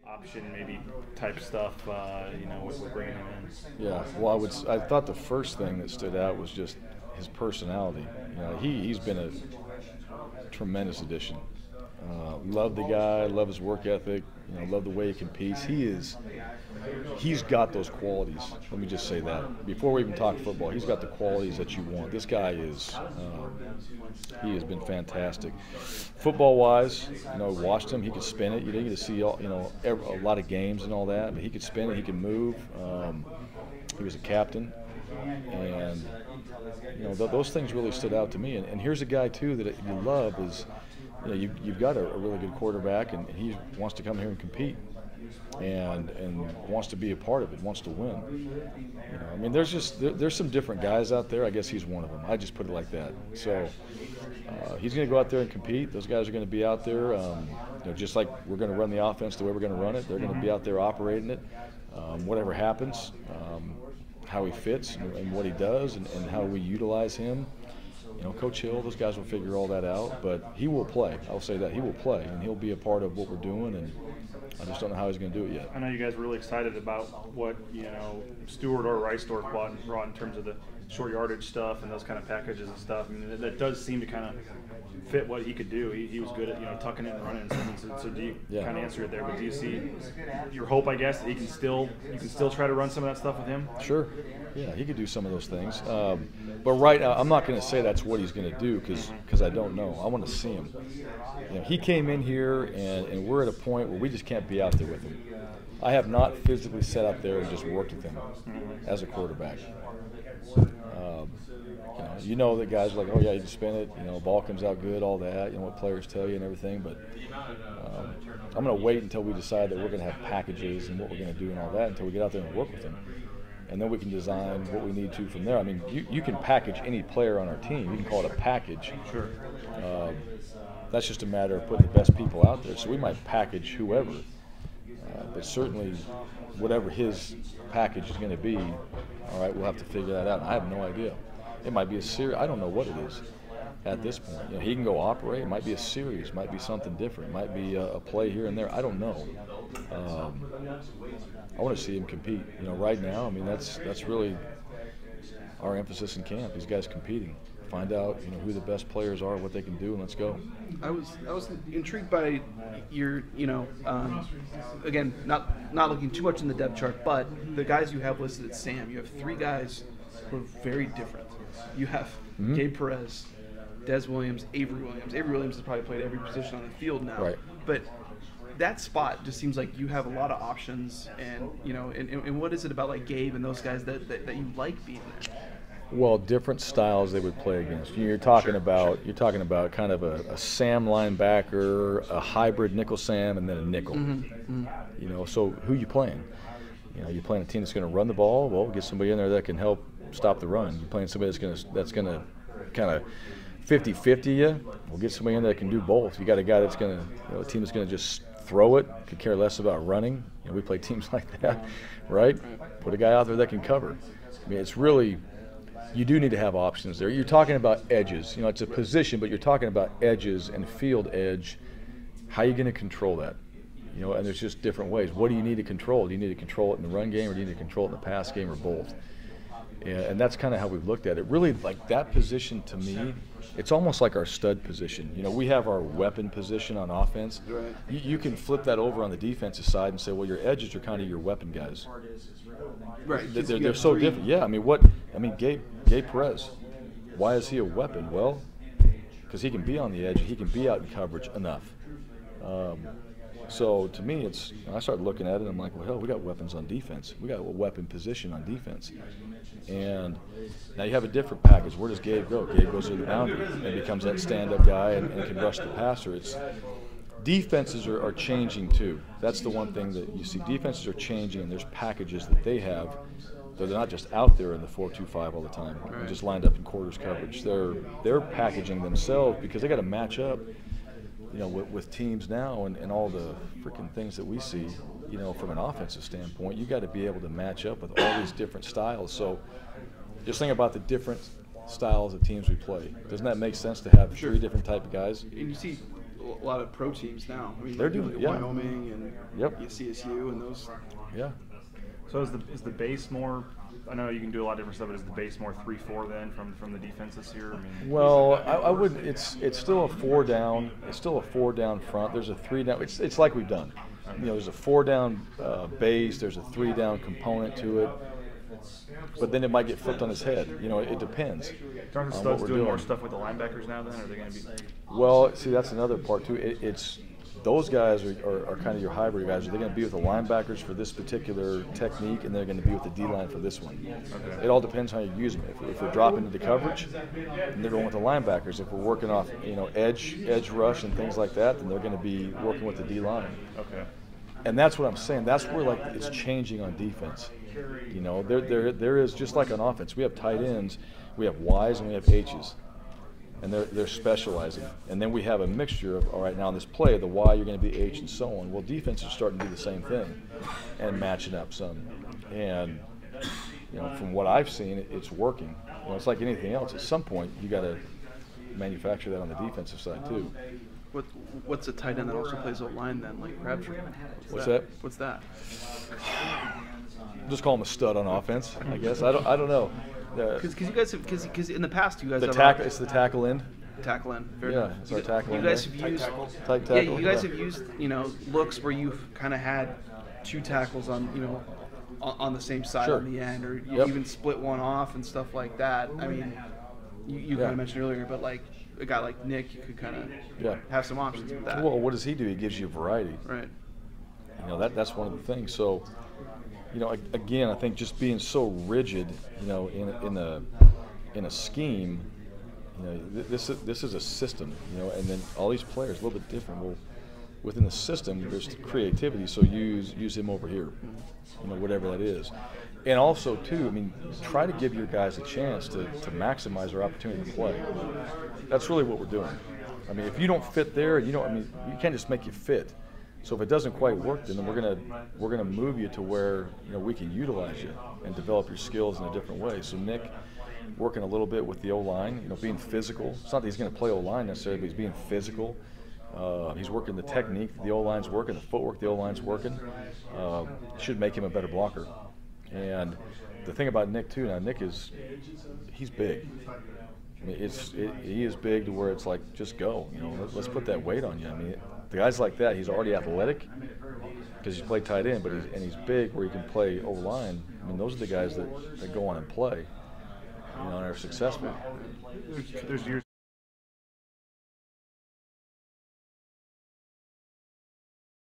Option maybe type stuff, with bringing him in. Yeah, well, I thought the first thing that stood out was just his personality. He's been a tremendous addition. Love the guy, love his work ethic, love the way he competes. He's got those qualities. Let me just say that. Before we even talk football, he's got the qualities that you want. This guy he has been fantastic. Football-wise, watched him. He could spin it. You didn't get to see a lot of games and all that, but he could spin it. He could move. He was a captain, and those things really stood out to me. And here's a guy too that you love is, you've got a really good quarterback, and he wants to come here and compete, and wants to be a part of it, wants to win. There's some different guys out there. I guess he's one of them. I just put it like that. So he's going to go out there and compete. Those guys are going to be out there, just like we're going to run the offense the way we're going to run it. They're going to be out there operating it. Whatever happens, how he fits and what he does and how we utilize him. Coach Hill, those guys will figure all that out, but he will play. I'll say that. He will play, and he'll be a part of what we're doing, and I just don't know how he's going to do it yet. I know you guys are really excited about what, Stewart or Reisdorf brought in terms of the short yardage stuff and those kind of packages and stuff. That does seem to kind of fit what he could do. He was good at, tucking it and running and stuff. So do you kind of answer it there, but do you see your hope, I guess, that you can still try to run some of that stuff with him? Sure. Yeah, he could do some of those things. But right now, I'm not going to say that's what he's going to do because I don't know. I want to see him. He came in here, and we're at a point where we just can't be out there with him. I have not physically sat out there and just worked with him as a quarterback. That guys are like, oh yeah, you can spin it. Ball comes out good, all that. What players tell you and everything. But I'm going to wait until we decide that we're going to have packages and what we're going to do and all that until we get out there and work with him. And then we can design what we need to from there. You can package any player on our team. You can call it a package. Sure. That's just a matter of putting the best people out there. So we might package whoever. But certainly, whatever his package is going to be, all right, we'll have to figure that out. And I have no idea. It might be a series. I don't know what it is at this point. He can go operate. It might be a series. It might be something different. It might be a play here and there. I don't know. I want to see him compete. Right now, that's really our emphasis in camp. These guys competing. Find out, who the best players are, what they can do, and let's go. I was intrigued by your, again, not looking too much in the depth chart, but the guys you have listed at Sam. You have three guys who are very different. You have Gabe Perez, Des Williams, Avery Williams. Avery Williams has probably played every position on the field now. Right. But that spot just seems like you have a lot of options, and and what is it about like Gabe and those guys that you like being there? Well, different styles they would play against. You're talking about kind of a Sam linebacker, a hybrid nickel Sam, and then a nickel. So who you playing? You're playing a team that's going to run the ball. Well, get somebody in there that can help stop the run. You're playing somebody that's going to kind of 50-50 you. We'll get somebody in there that can do both. You got a guy that's going to, a team that's going to just throw it, could care less about running. We play teams like that, right? Put a guy out there that can cover. It's really, you do need to have options there. You're talking about edges. It's a position, but you're talking about edges and field edge. How are you going to control that? And there's just different ways. What do you need to control? Do you need to control it in the run game, or do you need to control it in the pass game, or both? And that's kind of how we've looked at it. Really, like that position to me, it's almost like our stud position. We have our weapon position on offense. Right. You can flip that over on the defensive side and say, well, your edges are kind of your weapon guys. Right. They're so different. Yeah. Gabe Perez. Why is he a weapon? Well, because he can be on the edge. He can be out in coverage enough. So to me, I started looking at it, and I'm like, well, hell, we got weapons on defense. We got a weapon position on defense. And now you have a different package. Where does Gabe go? Gabe goes to the boundary and becomes that stand-up guy and can rush the passer. Defenses are changing too. That's the one thing that you see. Defenses are changing, and there's packages that they have. They're not just out there in the 4-2-5 all the time, just lined up in quarters coverage. They're packaging themselves because they got to match up. With teams now and all the freaking things that we see, from an offensive standpoint, you got to be able to match up with all these different styles. So just think about the different styles of teams we play. Doesn't that make sense to have three different type of guys? And you see a lot of pro teams now. I mean, They're doing it, yeah. Wyoming and Yep. CSU and those. Yeah. So is the base more? I know you can do a lot of different stuff, but is the base more 3-4 then from the defense this year? I mean, Well, I wouldn't. It's still a 4 down. It's still a 4 down front. There's a 3 down. It's like we've done. You know, there's a 4 down base. There's a 3 down component to it. But then it might get flipped on its head. You know, it depends. aren't the studs doing more stuff with the linebackers now? Then, or are they going to be? Well, see, that's another part too. It's those guys are kind of your hybrid guys. Are they going to be with the linebackers for this particular technique, and they're going to be with the D-line for this one? Okay. It all depends how you use them. If we're dropping into coverage, then they're going with the linebackers. If we're working off, edge rush and things like that, then they're going to be working with the D-line. Okay. And that's what I'm saying. That's where it's changing on defense. You know, there is just like on offense. We have tight ends, we have Ys, and we have H's. And they're specializing. And then we have a mixture of, all right, now in this play, the Y, you're going to be H, and so on. Well, defense is starting to do the same thing and matching up some. And, from what I've seen, it's working. It's like anything else. At some point, you got to manufacture that on the defensive side, too. What's a tight end that also plays O-line then, like Crabtree? What's that? What's that? Just call him a stud on offense, I guess. I don't know. Because you guys have, because in the past you guys it's the tackle end. Tackle end. It's our tackle end. You guys have used tight tackle. Yeah, you guys have used looks where you've kind of had 2 tackles on on the same side on the end, or you even split one off and stuff like that. I mean, you kind of mentioned earlier, but like a guy like Nick, you could kind of have some options with that. Well, what does he do? He gives you variety. Right. That's one of the things. So, again, I think just being so rigid, in a scheme, this is a system, and then all these players a little bit different. Well, within the system, there's creativity. So use him over here, whatever that is. And also, too, try to give your guys a chance to maximize their opportunity to play. That's really what we're doing. If you don't fit there, you can't just make you fit. So if it doesn't quite work, then we're gonna move you to where we can utilize you and develop your skills in a different way. So Nick, working a little bit with the O-line, being physical. It's not that he's going to play O-line necessarily, but he's being physical. He's working the technique that the O-line's working, the footwork the O-line's working. Should make him a better blocker. And the thing about Nick too, now Nick he's big. He is big to where it's like, just go. Let's put that weight on you. The guys like that, he's already athletic because he's played tight end, but he's big where he can play O-line. Those are the guys that go on and play, and are successful. There's years.